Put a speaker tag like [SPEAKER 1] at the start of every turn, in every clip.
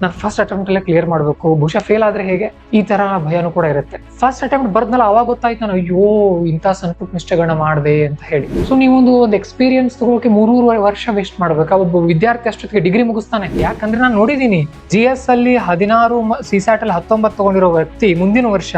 [SPEAKER 1] ನಾನು first attempt ಅಲ್ಲೇ clear ಮಾಡಬೇಕು, ಬಹುಶಃ ಫೇಲ್ ಆದ್ರೆ ಹೇಗೆ, ಈ ತರ ಭಯನೂ ಕೂಡ ಇರುತ್ತೆ. ಫಸ್ಟ್ ಅಟೆಂಪ್ಟ್ ಬರ್ದ್ನಲ್ಲ ಅವಾಗ ಗೊತ್ತಾಯ್ತು ನಾನು ಅಯ್ಯೋ ಇಂಥ ಸಣ್ಣ ಪುಟ್ಟ ಮಿಸ್ಟೇಕ್ಗಳನ್ನ ಮಾಡಿದೆ ಅಂತ ಹೇಳಿ. ಸೊ ನೀವೊಂದು ಎಕ್ಸ್ಪೀರಿಯನ್ಸ್ ತಗೋಕೆ 3 ವರ್ಷ ವೇಸ್ಟ್ ಮಾಡ್ಬೇಕು. ಒಬ್ಬ ವಿದ್ಯಾರ್ಥಿ ಅಷ್ಟೊತ್ತಿಗೆ ಡಿಗ್ರಿ ಮುಗಿಸ್ತಾನೆ. ಯಾಕಂದ್ರೆ ನಾನು ನೋಡಿದೀನಿ GS ಅಲ್ಲಿ 16, CSAT ಅಲ್ಲಿ 19 ತಗೊಂಡಿರೋ ವ್ಯಕ್ತಿ ಮುಂದಿನ ವರ್ಷ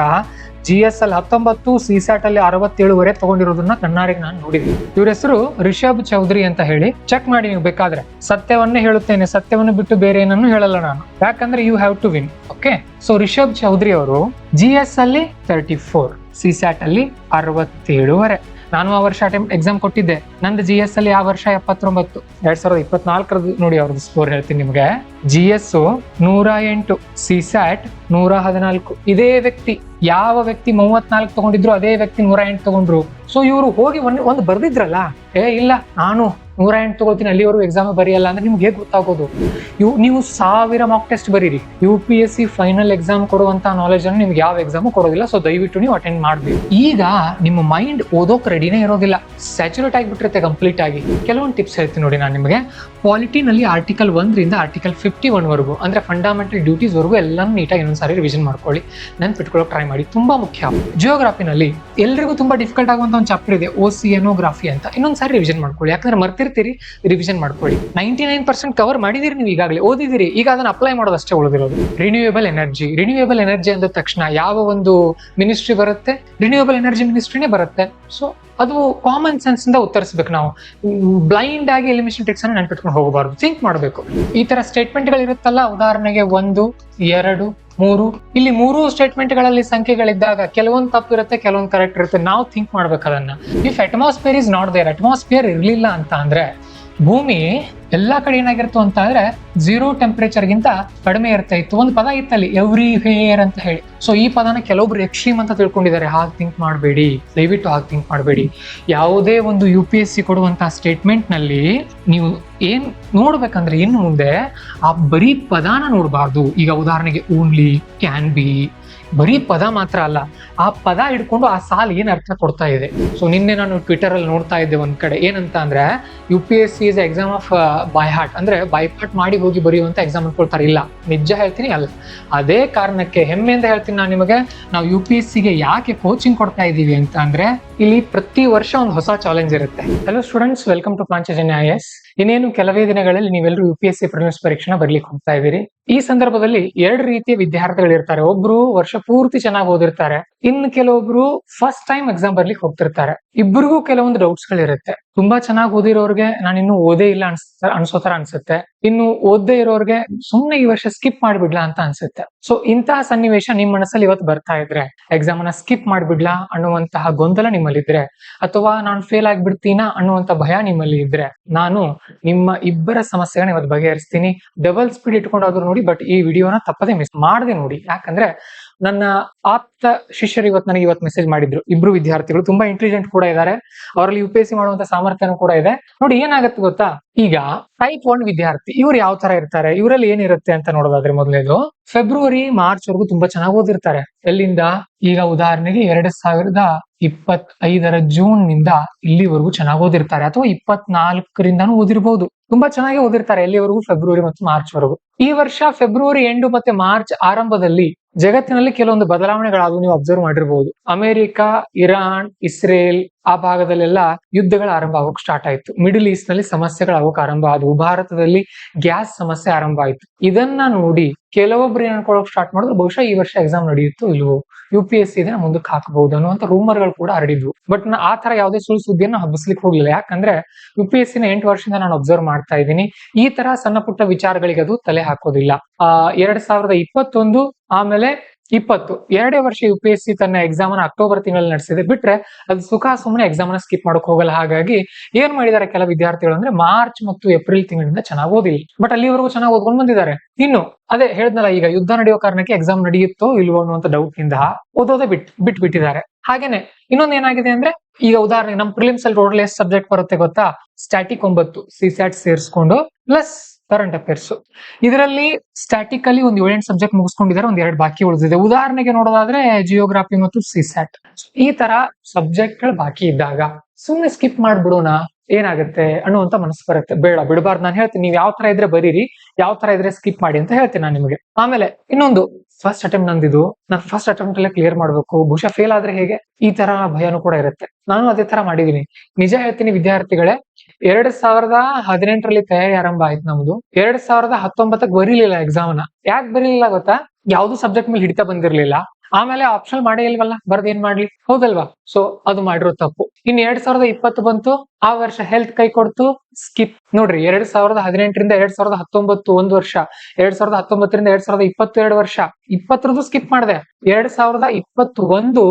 [SPEAKER 1] GS ಅಲ್ಲಿ 19, CSAT ಅಲ್ಲಿ 67 ತಗೊಂಡಿರೋದನ್ನ ಕಣ್ಣಾರಿಗೆ ನಾನು ನೋಡಿದ್ದೀನಿ. ಇವ್ರ ಹೆಸರು ರಿಷಬ್ ಚೌಧರಿ ಅಂತ ಹೇಳಿ. ಚೆಕ್ ಮಾಡಿ ನೀವು ಬೇಕಾದ್ರೆ. ಸತ್ಯವನ್ನೇ ಹೇಳುತ್ತೇನೆ, ಸತ್ಯವನ್ನು ಬಿಟ್ಟು ಬೇರೆ ಏನನ್ನು ಹೇಳಲ್ಲ ನಾನು, ಯಾಕಂದ್ರೆ you have to win. Okay, so Rishabh Chaudhary ಅವರು GS ಅಲ್ಲಿ 34, CSAT ಅಲ್ಲಿ 67. ನಾನು ಆ ವರ್ಷ ಎಕ್ಸಾಮ್ ಕೊಟ್ಟಿದ್ದೆ. ನಂದು GS ಅಲ್ಲಿ ಆ ವರ್ಷ 79. 2024 ನೋಡಿ ಅವ್ರದ್ದು ಸ್ಕೋರ್ ಹೇಳ್ತೀನಿ ನಿಮ್ಗೆ. GS 108, CSAT 114. ಇದೇ ವ್ಯಕ್ತಿ, ಯಾವ ವ್ಯಕ್ತಿ 34 ತಗೊಂಡಿದ್ರು ಅದೇ ವ್ಯಕ್ತಿ 108 ತಗೊಂಡ್ರು. ಸೊ ಇವರು ಹೋಗಿ ಒಂದು ಬರ್ದಿದ್ರಲ್ಲ, ಇಲ್ಲ ನಾನು 108 ತಗೋತೀನಿ, ಅಲ್ಲಿವರೆಗೂ ಎಕ್ಸಾಮ್ ಬರೆಯಲ್ಲ ಅಂದ್ರೆ ನಿಮ್ಗೆ ಹೇಗೆ ಗೊತ್ತಾಗೋದು? ನೀವು 1000 ಮಾಕ್ ಟೆಸ್ಟ್ ಬರೀರಿ, UPSC ಫೈನಲ್ ಎಕ್ಸಾಮ್ ಕೊಡುವಂತ ನಾಲೆಜ್ ಅನ್ನು ನಿಮ್ಗೆ ಯಾವ ಎಕ್ಸಾಮ್ ಕೊಡೋದಿಲ್ಲ. ಸೊ ದಯವಿಟ್ಟು ನೀವು ಅಟೆಂಡ್ ಮಾಡ್ಬೇಕು. ಈಗ ನಿಮ್ಮ ಮೈಂಡ್ ಓದೋಕ್ ರೆಡಿನೇ ಇರೋದಿಲ್ಲ, ಸ್ಯಾಚುರೇಟ್ ಆಗಿಬಿಟ್ಟಿರುತ್ತೆ ಕಂಪ್ಲೀಟ್ ಆಗಿ. ಕೆಲವೊಂದು ಟಿಪ್ಸ್ ಹೇಳ್ತೀನಿ ನೋಡಿ ನಾನು ನಿಮಗೆ. ಪಾಲಿಟಿನಲ್ಲಿ ಆರ್ಟಿಕಲ್ 1 ರಿಂದ ಆರ್ಟಿಕಲ್ 51 ವರೆಗೂ, ಅಂದ್ರೆ ಫಂಡಮೆಂಟಲ್ ಡ್ಯೂಟೀಸ್ ವರೆಗೂ ಎಲ್ಲಾನು ನೀಟಾಗಿ ಇನ್ನೊಂದ್ಸಾರಿ ರಿವಿಷನ್ ಮಾಡ್ಕೊಳ್ಳಿ, ನೆನ್ಪಿಟ್ಕೊಳ್ಳೋಕೆ ಟ್ರೈ ಮಾಡಿ, ತುಂಬಾ ಮುಖ್ಯ. ಜಿಯೋಗ್ರಫಿನಲ್ಲಿ ಎಲ್ರಿಗೂ ತುಂಬಾ ಡಿಫಿಕಲ್ಟ್ ಆಗುವಂತ ಒಂದು ಚಾಪ್ಟರ್ ಇದೆ, ಓಸಿಯಾನೋಗ್ರಫಿ ಅಂತ. ಇನ್ನೊಂದ್ಸಾರಿ ರಿವಿಷನ್ ಮಾಡ್ಕೊಳ್ಳಿ, ಯಾಕಂದ್ರೆ ಮರ್ತಿರ್ತೀರಿ, ರಿವಿಷನ್ ಮಾಡ್ಕೊಳ್ಳಿ. 99% ಕವರ್ ಮಾಡಿದಿರಿ, ನೀವು ಈಗಾಗಲೇ ಓದಿದಿರಿ, ಈಗ ಅದನ್ನ ಅಪ್ಲೈ ಮಾಡೋದಷ್ಟೇ ಉಳಿದಿರೋದು. ರಿನ್ಯೂಯಬಲ್ ಎನರ್ಜಿ ಅಂದ ತಕ್ಷಣ ಯಾವ ಒಂದು ಮಿನಿಸ್ಟ್ರಿ ಬರುತ್ತೆ? ರಿನ್ಯೂಯಬಲ್ ಎನರ್ಜಿ ಮಿನಿಸ್ಟ್ರಿನೇ ಬರುತ್ತೆ. ಸೊ ಅದು ಕಾಮನ್ ಸೆನ್ಸ್ ಇಂದ ಉತ್ತರಿಸಬೇಕು. ನಾವು ಬ್ಲೈಂಡ್ ಆಗಿ ಎಲಿಮಿನೇಷನ್ ಟ್ರಿಕ್ಸ್ ಅನ್ನು ನೆನ್ಪಿಟ್ಕೊಂಡು ಹೋಗಬಾರ್ದು, ಥಿಂಕ್ ಮಾಡಬೇಕು. ಈ ತರ ಸ್ಟೇಟ್ಮೆಂಟ್ ಗಳಿರುತ್ತಲ್ಲ, ಉದಾಹರಣೆಗೆ 1, 2, 3, ಇಲ್ಲಿ 3 ಸ್ಟೇಟ್ಮೆಂಟ್ಗಳಲ್ಲಿ ಸಂಖ್ಯೆಗಳಿದ್ದಾಗ ಕೆಲವೊಂದು ತಪ್ಪಿರುತ್ತೆ, ಕೆಲವೊಂದು ಕರೆಕ್ಟ್ ಇರುತ್ತೆ. ನಾವು ಥಿಂಕ್ ಮಾಡ್ಬೇಕು ಅದನ್ನ. If atmosphere is not there, atmosphere ಇರ್ಲಿಲ್ಲ ಅಂತ ಅಂದ್ರೆ ಭೂಮಿ ಎಲ್ಲಾ ಕಡೆ ಏನಾಗಿರ್ತು ಅಂತ ಅಂದ್ರೆ 0 ಟೆಂಪರೇಚರ್ ಗಿಂತ ಕಡಿಮೆ ಇರ್ತಾ ಇತ್ತು. ಒಂದು ಪದ ಇತ್ತಲ್ಲಿ ಎವ್ರಿವೇರ್ ಅಂತ ಹೇಳಿ. ಸೊ ಈ ಪದನ ಕೆಲವೊಬ್ರು ಎಕ್ಸ್ಟ್ರೀಮ್ ಅಂತ ತಿಳ್ಕೊಂಡಿದ್ದಾರೆ. ಹಾಗೆ ಥಿಂಕ್ ಮಾಡಬೇಡಿ, ದಯವಿಟ್ಟು ಹಾಗೆ ಥಿಂಕ್ ಮಾಡಬೇಡಿ. ಯಾವುದೇ ಒಂದು UPSC ಕೊಡುವಂತಹ ಸ್ಟೇಟ್ಮೆಂಟ್ ನಲ್ಲಿ ನೀವು ಏನ್ ನೋಡ್ಬೇಕಂದ್ರೆ ಇನ್ನು ಮುಂದೆ ಆ ಬರೀ ಪದಾನ ನೋಡಬಾರ್ದು. ಈಗ ಉದಾಹರಣೆಗೆ ಓನ್ಲಿ, ಕ್ಯಾನ್ ಬಿ, ಬರೀ ಪದ ಮಾತ್ರ ಅಲ್ಲ, ಆ ಪದ ಹಿಡ್ಕೊಂಡು ಆ ಸಾಲ್ ಏನ್ ಅರ್ಥ ಕೊಡ್ತಾ ಇದೆ. ಸೊ ನಿನ್ನೆ ನಾನು ಟ್ವಿಟರ್ ಅಲ್ಲಿ ನೋಡ್ತಾ ಇದ್ದೆ ಒಂದ್ ಕಡೆ, ಏನಂತ ಅಂದ್ರೆ UPSC is exam of by heart, ಅಂದ್ರೆ ಬೈಪಾಟ್ ಮಾಡಿ ಹೋಗಿ ಬರೆಯುವಂತ ಎಕ್ಸಾಮ್ ಅನ್ಕೊಳ್ತಾರೆ. ಇಲ್ಲ, ನಿಜ ಹೇಳ್ತೀನಿ, ಅಲ್ಲ. ಅದೇ ಕಾರಣಕ್ಕೆ ಹೆಮ್ಮೆಯಿಂದ ಹೇಳ್ತೀನಿ ನಾನು ನಿಮಗೆ, ನಾವು UPSC ಗೆ ಯಾಕೆ ಕೋಚಿಂಗ್ ಕೊಡ್ತಾ ಇದೀವಿ ಅಂತ ಅಂದ್ರೆ ಇಲ್ಲಿ ಪ್ರತಿ ವರ್ಷ ಒಂದು ಹೊಸ ಚಾಲೆಂಜ್ ಇರುತ್ತೆ. Hello students, welcome to Panchajanya IAS. ಇನ್ನೇನು ಕೆಲವೇ ದಿನಗಳಲ್ಲಿ ನೀವೆಲ್ಲರೂ UPSC ಪ್ರಿಲಿಮ್ಸ್ ಪರೀಕ್ಷೆನ ಬರ್ಲಿಕ್ಕೆ ಹೋಗ್ತಾ ಇದ್ದೀರಿ. ಈ ಸಂದರ್ಭದಲ್ಲಿ 2 ರೀತಿಯ ವಿದ್ಯಾರ್ಥಿಗಳು ಇರ್ತಾರೆ. ಒಬ್ರು ವರ್ಷ ಪೂರ್ತಿ ಚೆನ್ನಾಗಿ ಓದಿರ್ತಾರೆ, ಇನ್ನು ಕೆಲವೊಬ್ರು ಫಸ್ಟ್ ಟೈಮ್ ಎಕ್ಸಾಮ್ ಬರ್ಲಿಕ್ಕೆ ಹೋಗ್ತಿರ್ತಾರೆ. ಇಬ್ಬರಿಗೂ ಕೆಲವೊಂದು ಡೌಟ್ಸ್ ಗಳಿರುತ್ತೆ. ತುಂಬಾ ಚೆನ್ನಾಗಿ ಓದಿರೋರ್ಗೆ ನಾನು ಇನ್ನು ಓದೇ ಇಲ್ಲ ಅನ್ಸೋ ತರ ಅನ್ಸುತ್ತೆ. ಇನ್ನು ಓದದೇ ಇರೋರ್ಗೆ ಸುಮ್ನೆ ಈ ವರ್ಷ ಸ್ಕಿಪ್ ಮಾಡ್ಬಿಡ್ಲಾ ಅಂತ ಅನ್ಸುತ್ತೆ. ಸೊ ಇಂತಹ ಸನ್ನಿವೇಶ ನಿಮ್ ಮನಸ್ಸಲ್ಲಿ ಇವತ್ತು ಬರ್ತಾ ಇದ್ರೆ, ಎಕ್ಸಾಮ್ ಅನ್ನ ಸ್ಕಿಪ್ ಮಾಡ್ಬಿಡ್ಲಾ ಅನ್ನುವಂತಹ ಗೊಂದಲ ನಿಮ್ಮಲ್ಲಿದ್ರೆ, ಅಥವಾ ನಾನು ಫೇಲ್ ಆಗ್ಬಿಡ್ತೀನಾ ಅನ್ನುವಂತ ಭಯ ನಿಮ್ಮಲ್ಲಿ ಇದ್ರೆ, ನಾನು ನಿಮ್ಮ ಇಬ್ಬರ ಸಮಸ್ಯೆಗಳನ್ನ ಇವತ್ತು ಬಗೆಹರಿಸ್ತೀನಿ. ಡಬಲ್ ಸ್ಪೀಡ್ ಇಟ್ಕೊಂಡಾದ್ರು ನೋಡಿ, ಬಟ್ ಈ ವಿಡಿಯೋನ ತಪ್ಪದೆ ಮಿಸ್ ಮಾಡದೆ ನೋಡಿ. ಯಾಕಂದ್ರೆ ನನ್ನ ಆಪ್ತ ಶಿಷ್ಯರು ನನಗೆ ಇವತ್ತು ಮೆಸೇಜ್ ಮಾಡಿದ್ರು. ಇಬ್ರು ವಿದ್ಯಾರ್ಥಿಗಳು ತುಂಬಾ ಇಂಟೆಲಿಜೆಂಟ್ ಕೂಡ ಇದ್ದಾರೆ, ಅವರಲ್ಲಿ UPSC ಮಾಡುವಂತ ಸಾಮರ್ಥ್ಯನೂ ಕೂಡ ಇದೆ. ನೋಡಿ ಏನಾಗತ್ತೆ ಗೊತ್ತಾ, ಈಗ ಟೈಪ್ 1 ವಿದ್ಯಾರ್ಥಿ ಇವ್ರು ಯಾವ ತರ ಇರ್ತಾರೆ, ಇವರಲ್ಲಿ ಏನಿರುತ್ತೆ ಅಂತ ನೋಡೋದಾದ್ರೆ, ಮೊದಲೇದು ಫೆಬ್ರವರಿ, ಮಾರ್ಚ್ ವರೆಗೂ ತುಂಬಾ ಚೆನ್ನಾಗಿ ಓದಿರ್ತಾರೆ. ಎಲ್ಲಿಂದ? ಈಗ ಉದಾಹರಣೆಗೆ 2025 ಜೂನ್ ನಿಂದ ಇಲ್ಲಿವರೆಗೂ ಚೆನ್ನಾಗಿ ಓದಿರ್ತಾರೆ, ಅಥವಾ 24ರಿಂದಾನು ಓದಿರ್ಬಹುದು. ತುಂಬಾ ಚೆನ್ನಾಗಿ ಓದಿರ್ತಾರೆ ಎಲ್ಲಿವರೆಗೂ? ಫೆಬ್ರವರಿ ಮತ್ತು ಮಾರ್ಚ್ ವರೆಗೂ. ಈ ವರ್ಷ ಫೆಬ್ರವರಿ ಎಂಡ್ ಮತ್ತೆ ಮಾರ್ಚ್ ಆರಂಭದಲ್ಲಿ ಜಗತ್ತಿನಲ್ಲಿ ಕೆಲವೊಂದು ಬದಲಾವಣೆಗಳಾದವು, ನೀವು ಅಬ್ಸರ್ವ್ ಮಾಡಿರ್ಬಹುದು. ಅಮೆರಿಕ, ಇರಾನ್, ಇಸ್ರೇಲ್ ಆ ಭಾಗದಲ್ಲೆಲ್ಲ ಯುದ್ಧಗಳ ಆರಂಭ ಆಗೋಕ್ ಸ್ಟಾರ್ಟ್ ಆಯ್ತು. ಮಿಡಲ್ ಈಸ್ಟ್ ನಲ್ಲಿ ಸಮಸ್ಯೆಗಳಾಗೋಕ್ ಆರಂಭ ಆದವು. ಭಾರತದಲ್ಲಿ ಗ್ಯಾಸ್ ಸಮಸ್ಯೆ ಆರಂಭ ಆಯ್ತು. ಇದನ್ನ ನೋಡಿ ಕೆಲವೊಬ್ರು ಏನ್ ಅನ್ಕೊಳ್ಳೋಕ್ ಸ್ಟಾರ್ಟ್ ಮಾಡಿದ್ರು, ಬಹುಶಃ ಈ ವರ್ಷ ಎಕ್ಸಾಮ್ ನಡೆಯುತ್ತೋ ಇಲ್ವೋ, UPSC ಇದನ್ನ ಮುಂದಕ್ಕೆ ಹಾಕಬಹುದು ಅನ್ನುವಂತ ರೂಮರ್ಗಳು ಕೂಡ ಹರಡಿದ್ವು. ಬಟ್ ಆ ತರ ಯಾವುದೇ ಸುಳ್ಳು ಸುದ್ದಿಯನ್ನು ಹಬ್ಬಿಸ್ಲಿಕ್ಕೆ ಹೋಗ್ಲಿಲ್ಲ. ಯಾಕಂದ್ರೆ UPSC ನ 8 ವರ್ಷದಿಂದ ನಾನು ಅಬ್ಸರ್ವ್ ಮಾಡ್ತಾ ಇದ್ದೀನಿ, ಈ ತರ ಸಣ್ಣ ಪುಟ್ಟ ವಿಚಾರಗಳಿಗೆ ಅದು ತಲೆ ಹಾಕೋದಿಲ್ಲ. 2021 ಆಮೇಲೆ 20 2 ವರ್ಷ UPSC ತನ್ನ ಎಕ್ಸಾಮ್ ಅನ್ನ ಅಕ್ಟೋಬರ್ ತಿಂಗಳಲ್ಲಿ ನಡೆಸಿದೆ. ಬಿಟ್ರೆ ಅದು ಸುಖ ಸುಮ್ಮನೆ ಎಕ್ಸಾಮ್ ಅನ್ನ ಸ್ಕಿಪ್ ಮಾಡಕ್ ಹೋಗಲ್ಲ. ಹಾಗಾಗಿ ಏನ್ ಮಾಡಿದ್ದಾರೆ ಕೆಲ ವಿದ್ಯಾರ್ಥಿಗಳು ಅಂದ್ರೆ, ಮಾರ್ಚ್ ಮತ್ತು ಏಪ್ರಿಲ್ ತಿಂಗಳಿಂದ ಚೆನ್ನಾಗಿ ಓದಿಲ್ಲ, ಬಟ್ ಅಲ್ಲಿವರೆಗೂ ಚೆನ್ನಾಗಿ ಓದ್ಕೊಂಡು ಬಂದಿದ್ದಾರೆ. ಇನ್ನು ಅದೇ ಹೇಳಿದ್ನಲ್ಲ, ಈಗ ಯುದ್ಧ ನಡೆಯೋ ಕಾರಣಕ್ಕೆ ಎಕ್ಸಾಮ್ ನಡೆಯುತ್ತೋ ಇಲ್ವೋ ಅನ್ನುವಂತ ಡೌಟ್ ಇಂದ ಓದೋದೇ ಬಿಟ್ಟಿದ್ದಾರೆ. ಹಾಗೇನೆ ಇನ್ನೊಂದು ಏನಾಗಿದೆ ಅಂದ್ರೆ, ಈಗ ಉದಾಹರಣೆಗೆ ನಮ್ಮ ಪ್ರಿಲಿಮ್ಸ್ ಅಲ್ಲಿ ಟೋಟಲ್ ಎಷ್ಟು ಸಬ್ಜೆಕ್ಟ್ ಬರುತ್ತೆ ಗೊತ್ತಾ? ಸ್ಟ್ಯಾಟಿಕ್ 9, CSAT ಸೇರಿಸ್ಕೊಂಡು ಪ್ಲಸ್ ಕರೆಂಟ್ ಅಫೇರ್ಸ್. ಇದರಲ್ಲಿ ಸ್ಟ್ಯಾಟಿಕಲಿ ಒಂದು 7-8 ಸಬ್ಜೆಕ್ಟ್ ಮುಗಿಸ್ಕೊಂಡಿದ್ದಾರೆ, ಒಂದ್ 2 ಬಾಕಿ ಉಳಿದಿದೆ. ಉದಾಹರಣೆಗೆ ನೋಡೋದಾದ್ರೆ ಜಿಯೋಗ್ರಫಿ ಮತ್ತು CSAT. ಈ ತರ ಸಬ್ಜೆಕ್ಟ್ ಗಳು ಬಾಕಿ ಇದ್ದಾಗ ಸುಮ್ನೆ ಸ್ಕಿಪ್ ಮಾಡ್ಬಿಡೋಣ, ಏನಾಗುತ್ತೆ ಅನ್ನುವಂತ ಮನಸ್ಸು ಬರುತ್ತೆ. ಬೇಡ, ಬಿಡಬಾರ್ದು. ನಾನು ಹೇಳ್ತೀನಿ, ನೀವು ಯಾವ ತರ ಇದ್ರೆ ಬರೀರಿ, ಯಾವ ತರ ಇದ್ರೆ ಸ್ಕಿಪ್ ಮಾಡಿ ಅಂತ ಹೇಳ್ತೀನಿ ನಾನು ನಿಮಗೆ. ಆಮೇಲೆ ಇನ್ನೊಂದು, ಫಸ್ಟ್ ಅಟೆಂಪ್ಟ್ ನಂದಿದು, ನಾನು ಫಸ್ಟ್ ಅಟೆಂಪ್ಟ್ ಅಲ್ಲೇ ಕ್ಲಿಯರ್ ಮಾಡ್ಬೇಕು, ಬಹುಶಃ ಫೇಲ್ ಆದ್ರೆ ಹೇಗೆ, ಈ ತರ ಭಯನೂ ಕೂಡ ಇರುತ್ತೆ. ನಾನು ಅದೇ ತರ ಮಾಡಿದೀನಿ. ನಿಜ ಹೇಳ್ತೀನಿ ವಿದ್ಯಾರ್ಥಿಗಳೇ, 2018ರಲ್ಲಿ ತಯಾರಿ ಆರಂಭ ಆಯ್ತು ನಮ್ದು. 2019ಕ್ಕೆ ಬರೀಲಿಲ್ಲ ಎಕ್ಸಾಮ್ ನ. ಯಾಕೆ ಬರೀಲಿಲ್ಲ ಗೊತ್ತಾ? ಯಾವ್ದು ಸಬ್ಜೆಕ್ಟ್ ಮೇಲೆ ಹಿಡಿತ ಬಂದಿರ್ಲಿಲ್ಲ. ಆಮೇಲೆ ಆಪ್ಷನ್ ಮಾಡೇ ಇಲ್ವಲ್ಲ, ಬರ್ದ್ ಏನ್ ಮಾಡ್ಲಿ, ಹೌದಲ್ವಾ? ಸೊ ಅದು ಮಾಡಿರೋ ತಪ್ಪು. ಇನ್ 2020 ಬಂತು, ಆ ವರ್ಷ ಹೆಲ್ತ್ ಕೈ ಕೊಡ್ತು, ಸ್ಕಿಪ್. ನೋಡ್ರಿ, 2018ರಿಂದ 2019 ಒಂದ್ ವರ್ಷ, 2019ರಿಂದ 2022 ವರ್ಷ, 20 ಸ್ಕಿಪ್ ಮಾಡಿದೆ. 2021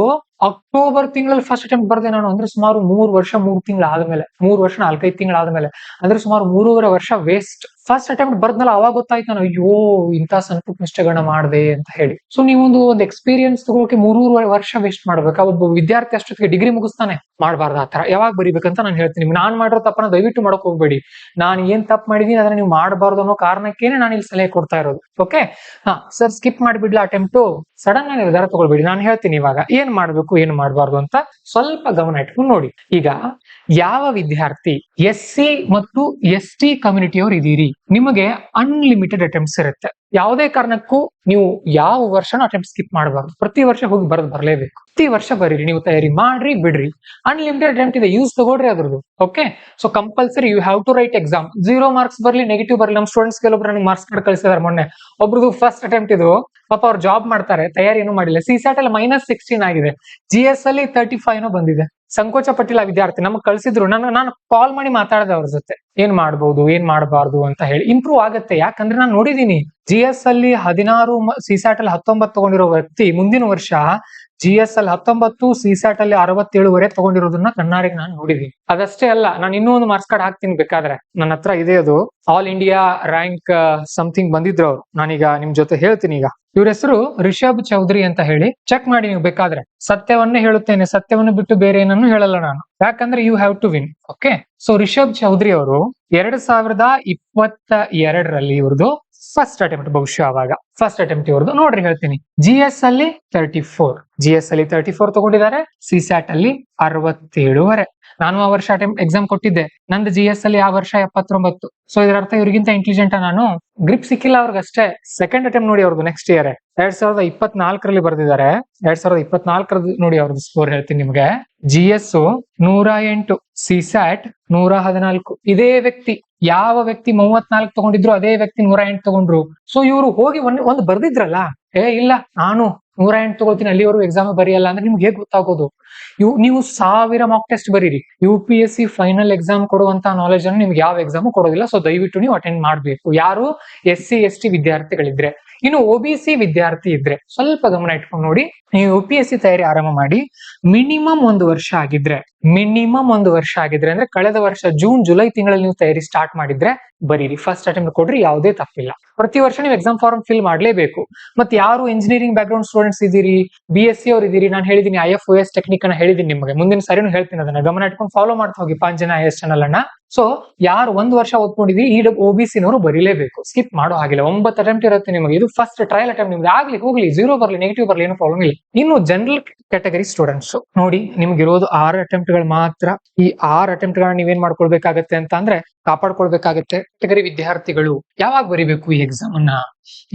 [SPEAKER 1] ಅಕ್ಟೋಬರ್ ತಿಂಗಳಲ್ಲಿ ಫಸ್ಟ್ ಅಟೆಂಪ್ಟ್ ಬರ್ದೆ ನಾನು. ಅಂದ್ರೆ ಸುಮಾರು 3 ವರ್ಷ 3 ತಿಂಗಳು ಆದ್ಮೇಲೆ, 3 ವರ್ಷ 4-5 ತಿಂಗಳು ಆದ್ಮೇಲೆ, ಅಂದ್ರೆ ಸುಮಾರು 3.5 ವರ್ಷ ವೇಸ್ಟ್. ಫಸ್ಟ್ ಅಟೆಂಪ್ಟ್ ಬರ್ದ್ನಲ್ಲ, ಅವಾಗ ಗೊತ್ತಾಯ್ತು ನಾನು, ಅಯ್ಯೋ ಇಂಥ ಸಣ್ಣ ಪುಟ್ಟ ಮಿಸ್ಟೇಕ್ಗಳನ್ನ ಮಾಡಿದೆ ಅಂತ ಹೇಳಿ. ಸೊ ನೀವೊಂದು ಎಕ್ಸ್ಪೀರಿಯನ್ಸ್ ತಗೋಕೆ 3.5 ವರ್ಷ ವೇಸ್ಟ್ ಮಾಡ್ಬೇಕಾ? ಒಬ್ಬ ವಿದ್ಯಾರ್ಥಿ ಅಷ್ಟೊತ್ತಿಗೆ ಡಿಗ್ರಿ ಮುಗಿಸ್ತಾನೆ. ಮಾಡಬಾರ್ದು ಆ ತರ. ಯಾವಾಗ ಬರೀಬೇಕಂತ ನಾನು ಹೇಳ್ತೀನಿ. ನಾನ್ ಮಾಡಿರೋ ತಪ್ಪನ್ನ ದಯವಿಟ್ಟು ಮಾಡಕ್ ಹೋಗ್ಬೇಡಿ. ನಾನು ಏನ್ ತಪ್ಪು ಮಾಡಿದೀನಿ ಅದನ್ನ ನೀವು ಮಾಡಬಾರ್ದು ಅನ್ನೋ ಕಾರಣಕ್ಕೇನೆ ನಾನು ಇಲ್ಲಿ ಸಲಹೆ ಕೊಡ್ತಾ ಇರೋದು. ಓಕೆ, ಸರ್ ಸ್ಕಿಪ್ ಮಾಡಿಬಿಡ್ಲಾ ಅಟೆಂಪ್ಟ್? ಸಡನ್ ಆಗಿ ನಿರ್ಧಾರ ತಗೊಳ್ಬೇಡಿ. ನಾನು ಹೇಳ್ತೀನಿ ಇವಾಗ ಏನ್ ಮಾಡ್ಬೇಕು, ಏನ್ ಮಾಡಬಾರ್ದು ಅಂತ ಸ್ವಲ್ಪ ಗಮನ ಇಟ್ಕೊಂಡು ನೋಡಿ. ಈಗ ಯಾವ ವಿದ್ಯಾರ್ಥಿ SC ಮತ್ತು ST ಕಮ್ಯುನಿಟಿಯವರು ಇದೀರಿ, ನಿಮಗೆ ಅನ್ಲಿಮಿಟೆಡ್ ಅಟೆಂಪ್ಟ್ಸ್ ಇರುತ್ತೆ. ಯಾವುದೇ ಕಾರಣಕ್ಕೂ ನೀವು ಯಾವ ವರ್ಷನೂ ಅಟೆಂಪ್ಟ್ ಸ್ಕಿಪ್ ಮಾಡಬಾರ್ದು. ಪ್ರತಿ ವರ್ಷ ಹೋಗಿ ಬರಲೇಬೇಕು. ಪ್ರತಿ ವರ್ಷ ಬರೀರಿ, ನೀವು ತಯಾರಿ ಮಾಡ್ರಿ, ಬಿಡ್ರಿ. ಅನ್ಲಿಮಿಟೆಡ್ ಅಟೆಂಪ್ಟ್ ಇದೆ, ಯೂಸ್ ತಗೊಳ್ರಿ ಅದ್ರದ್ದು. Okay, so compulsory you have to write exam. 0 marks ಬರ್ಲಿ, ನೆಗೆಟಿವ್ ಬರ್ಲಿ. ನಮ್ಮ ಸ್ಟೂಡೆಂಟ್ಸ್ ಕೆಲವೊಬ್ರು ನನಗೆ ಮಾರ್ಕ್ಸ್ ಕಾರ್ಡ್ ಕಳಿಸಿದಾರೆ ಮೊನ್ನೆ. ಒಬ್ರದ್ದು ಫಸ್ಟ್ ಅಟೆಂಪ್ಟ್ ಇದು, ಪಾಪ ಅವ್ರು ಜಾಬ್ ಮಾಡ್ತಾರೆ, ತಯಾರಿ ಏನು ಮಾಡಿಲ್ಲ. CSAT ಅಲ್ಲಿ -16 ಆಗಿದೆ, GS ಅಲ್ಲಿ 35 ಬಂದಿದೆ. ಸಂಕೋಚ ಪಟ್ಟಿಲ್ಲ ವಿದ್ಯಾರ್ಥಿ, ನಮಗ್ ಕಳ್ಸಿದ್ರು. ನಾನು ಕಾಲ್ ಮಾಡಿ ಮಾತಾಡಿದೆ ಅವ್ರ ಜೊತೆ, ಏನ್ ಮಾಡ್ಬೋದು, ಏನ್ ಮಾಡಬಾರ್ದು ಅಂತ ಹೇಳಿ. ಇಂಪ್ರೂವ್ ಆಗತ್ತೆ, ಯಾಕಂದ್ರೆ ನಾನು ನೋಡಿದೀನಿ. GS ಅಲ್ಲಿ 16, CSAT ಅಲ್ಲಿ 19 ತಗೊಂಡಿರೋ ವ್ಯಕ್ತಿ ಮುಂದಿನ ವರ್ಷ GS ಅಲ್ಲಿ 19, CSAT ಅಲ್ಲಿ 67 ತಗೊಂಡಿರೋದನ್ನ ಕಣ್ಣಾರಿಗೆ ನಾನು ನೋಡಿದೀನಿ. ಅದಷ್ಟೇ ಅಲ್ಲ, ನಾನು ಇನ್ನೂ ಒಂದು ಮಾರ್ಕ್ಸ್ ಕಾರ್ಡ್ ಹಾಕ್ತೀನಿ ಬೇಕಾದ್ರೆ, ನನ್ನ ಹತ್ರ ಇದೆ ಅದು. ಆಲ್ ಇಂಡಿಯಾ ರ್ಯಾಂಕ್ ಸಮಥಿಂಗ್ ಬಂದಿದ್ರು ಅವ್ರು. ನಾನೀಗ ನಿಮ್ ಜೊತೆ ಹೇಳ್ತೀನಿ. ಈಗ ಇವ್ರ ಹೆಸರು ರಿಷಬ್ ಚೌಧರಿ ಅಂತ ಹೇಳಿ. ಚೆಕ್ ಮಾಡಿ ನೀವು ಬೇಕಾದ್ರೆ. ಸತ್ಯವನ್ನೇ ಹೇಳುತ್ತೇನೆ, ಸತ್ಯವನ್ನು ಬಿಟ್ಟು ಬೇರೆ ಏನನ್ನು ಹೇಳಲ್ಲ ನಾನು, ಯಾಕಂದ್ರೆ you have to win. Okay, so Rishabh Chaudhary ಅವರು 2022ರಲ್ಲಿ ಇವ್ರದ್ದು ಫಸ್ಟ್ ಅಟೆಂಪ್ಟ್, ಬಹುಶಃ ಅವಾಗ ಫಸ್ಟ್ ಅಟೆಂಪ್ಟ್ ಇವ್ರದ್ದು. ನೋಡ್ರಿ ಹೇಳ್ತೀನಿ, GS ಅಲ್ಲಿ 34 ತಗೊಂಡಿದ್ದಾರೆ, CSAT ಅಲ್ಲಿ 67. ನಾನು ಆ ವರ್ಷ ಎಕ್ಸಾಮ್ ಕೊಟ್ಟಿದ್ದೆ. ನಂದು GS ಅಲ್ಲಿ ಆ ವರ್ಷ 79. ಸೊ ಇದರ ಅರ್ಥ ಇವ್ರಿಗಿಂತ ಇಂಟೆಲಿಜೆಂಟ್ ನಾನು. ಗ್ರಿಪ್ ಸಿಕ್ಕಿಲ್ಲ ಅವ್ರಿಗಷ್ಟೇ. ಸೆಕೆಂಡ್ ಅಟೆಂಪ್ಟ್ ನೋಡಿ ಅವ್ರದ್ದು ನೆಕ್ಸ್ಟ್ ಇಯರ್ 2024ರಲ್ಲಿ ಬರ್ದಿದ್ದಾರೆ. 2024 ನೋಡಿ ಅವ್ರದ್ದು ಸ್ಕೋರ್ ಹೇಳ್ತೀನಿ ನಿಮ್ಗೆ. GS 108, CSAT 114. ಇದೇ ವ್ಯಕ್ತಿ, ಯಾವ ವ್ಯಕ್ತಿ 34 ತಗೊಂಡಿದ್ರು ಅದೇ ವ್ಯಕ್ತಿ 108 ತಗೊಂಡ್ರು. ಸೊ ಇವರು ಹೋಗಿ ಒಂದು ಬರ್ದಿದ್ರಲ್ಲ, ಇಲ್ಲ ನಾನು 108 ತಗೊಳ್ತೀನಿ, ಅಲ್ಲಿವರೆಗೂ ಎಕ್ಸಾಮ್ ಬರೆಯಲ್ಲ ಅಂದ್ರೆ ನಿಮ್ಗೆ ಹೇಗೆ ಗೊತ್ತಾಗೋದು? ನೀವು 1000 ಮಾಕ್ ಟೆಸ್ಟ್ ಬರೀರಿ, UPSC ಫೈನಲ್ ಎಕ್ಸಾಮ್ ಕೊಡುವಂತ ನಾಲೆಜ್ ಅನ್ನು ನಿಮ್ಗೆ ಯಾವ ಎಕ್ಸಾಮ್ ಕೊಡೋದಿಲ್ಲ. ಸೊ ದಯವಿಟ್ಟು ನೀವು ಅಟೆಂಡ್ ಮಾಡ್ಬೇಕು, ಯಾರು SC ST ವಿದ್ಯಾರ್ಥಿಗಳಿದ್ರೆ. ಇನ್ನು OBC ವಿದ್ಯಾರ್ಥಿ ಇದ್ರೆ ಸ್ವಲ್ಪ ಗಮನ ಇಟ್ಕೊಂಡು ನೋಡಿ. ನೀವು UPSC ತಯಾರಿ ಆರಂಭ ಮಾಡಿ ಮಿನಿಮಮ್ 1 ವರ್ಷ ಆಗಿದ್ರೆ, ಅಂದ್ರೆ ಕಳೆದ ವರ್ಷ ಜೂನ್ ಜುಲೈ ತಿಂಗಳಲ್ಲಿ ನೀವು ತಯಾರಿ ಸ್ಟಾರ್ಟ್ ಮಾಡಿದ್ರೆ ಬರೀರಿ, ಫಸ್ಟ್ ಅಟೆಂಪ್ಟ್ ಕೊಡ್ರಿ, ಯಾವುದೇ ತಪ್ಪಿಲ್ಲ. ಪ್ರತಿ ವರ್ಷ ನೀವು ಎಕ್ಸಾಮ್ ಫಾರ್ಮ್ ಫಿಲ್ ಮಾಡ್ಲೇಬೇಕು. ಮತ್ತೆ ಯಾರು ಇಂಜಿನಿಯರಿಂಗ್ ಬ್ಯಾಕ್ ಗ್ರೌಂಡ್ ಸ್ಟೂಡೆಂಟ್ಸ್ ಇದೀರಿ, BSc ಅವ್ರು ಇದೀರಿ, ನಾನು ಹೇಳಿದೀನಿ IFOS ಟೆಕ್ನಿಕ್ ಅನ್ನ ಹೇಳಿದೀನಿ ನಿಮಗೆ. ಮುಂದಿನ ಸಾರಿನೂ ಹೇಳ್ತೀನಿ, ಅದನ್ನ ಗಮನ ಇಟ್ಕೊಂಡು ಫಾಲೋ ಮಾಡ್ತಾ ಹೋಗಿ ಪಾಂಜನ IS ಚಾನಲ್ ಅನ್ನ. ಸೊ ಯಾರು 1 ವರ್ಷ ಓದ್ಕೊಂಡಿದೀರಿ, ಈ OBC ನವರು ಬರೀಲೇಬೇಕು, ಸ್ಕಿಪ್ ಮಾಡೋ ಹಾಗಿಲ್ಲ. 9 ಅಟೆಂಪ್ಟ್ ಇರುತ್ತೆ ನಿಮಗೆ. ಇದು ಫಸ್ಟ್ ಟ್ರಯಲ್ ಅಟೆಂಪ್ಟ್. ನಿಮ್ಗೆ ಆಗ್ಲಿ ಹೋಗ್ಲಿ, 0 ಬರ್ಲಿ, ನೆಗೆಟಿವ್ ಬರ್ಲಿ, ಏನು ಪ್ರಾಬ್ಲಮ್ ಇಲ್ಲ. ಇನ್ನು ಜನರಲ್ ಕ್ಯಾಟಗರಿ ಸ್ಟೂಡೆಂಟ್ಸ್ ನೋಡಿ, ನಿಮ್ಗೆ ಇರೋದು 6 ಅಟೆಂಪ್ಟ್ ಗಳು ಮಾತ್ರ. ಈ 6 ಅಟೆಂಪ್ಟ್ ಗಳನ್ನ ನೀವೇನ್ ಮಾಡ್ಕೊಳ್ಬೇಕಾಗತ್ತೆ ಅಂತ ಅಂದ್ರೆ ಕಾಪಾಡ್ಕೊಳ್ಬೇಕಾಗತ್ತೆ. ಕ್ಯಾಟಗರಿ ವಿದ್ಯಾರ್ಥಿಗಳು ಯಾವಾಗ ಬರಿಬೇಕು ಈ ಎಕ್ಸಾಮ್ ಅನ್ನ?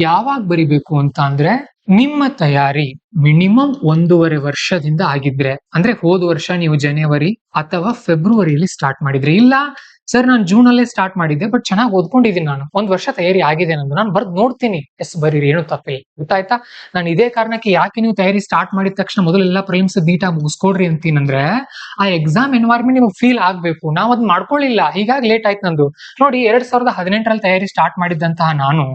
[SPEAKER 1] ಯಾವಾಗ ಬರಿಬೇಕು ಅಂತ ಅಂದ್ರೆ, ನಿಮ್ಮ ತಯಾರಿ ಮಿನಿಮಮ್ 1.5 ವರ್ಷದಿಂದ ಆಗಿದ್ರೆ, ಅಂದ್ರೆ ಹೋದ ವರ್ಷ ನೀವು ಜನವರಿ ಅಥವಾ ಫೆಬ್ರವರಿಯಲ್ಲಿ ಸ್ಟಾರ್ಟ್ ಮಾಡಿದ್ರಿ. ಇಲ್ಲ ಸರ್ ನಾನು ಜೂನ್ ಅಲ್ಲೇ ಸ್ಟಾರ್ಟ್ ಮಾಡಿದ್ದೆ, ಬಟ್ ಚೆನ್ನಾಗಿ ಓದ್ಕೊಂಡಿದ್ದೀನಿ, ನಾನು 1 ವರ್ಷ ತಯಾರಿ ಆಗಿದೆ ನಂದು, ನಾನು ಬರ್ದ್ ನೋಡ್ತೀನಿ, ಎಸ್ ಬರೀರಿ, ಏನು ತಪ್ಪಿಲ್ಲ. ಗೊತ್ತಾಯ್ತಾ? ನಾನು ಇದೇ ಕಾರಣಕ್ಕೆ ಯಾಕೆ ನೀವು ತಯಾರಿ ಸ್ಟಾರ್ಟ್ ಮಾಡಿದ ತಕ್ಷಣ ಮೊದಲೆಲ್ಲ ಪ್ರಿಲಿಮ್ಸ್ ನೀಟಾಗಿ ಮುಗಿಸ್ಕೊಡ್ರಿ ಅಂತೀನಂದ್ರೆ, ಆ ಎಕ್ಸಾಮ್ ಎನ್ವೈರ್ಮೆಂಟ್ ನಿಮಗೆ ಫೀಲ್ ಆಗ್ಬೇಕು. ನಾವ್ ಅದ್ ಮಾಡ್ಕೊಳ್ಳಿಲ್ಲ, ಹೀಗಾಗಿ ಲೇಟ್ ಆಯ್ತು ನಂದು. ನೋಡಿ, 2018ರಲ್ಲಿ ತಯಾರಿ ಸ್ಟಾರ್ಟ್ ಮಾಡಿದ್ದಂತಹ ನಾನು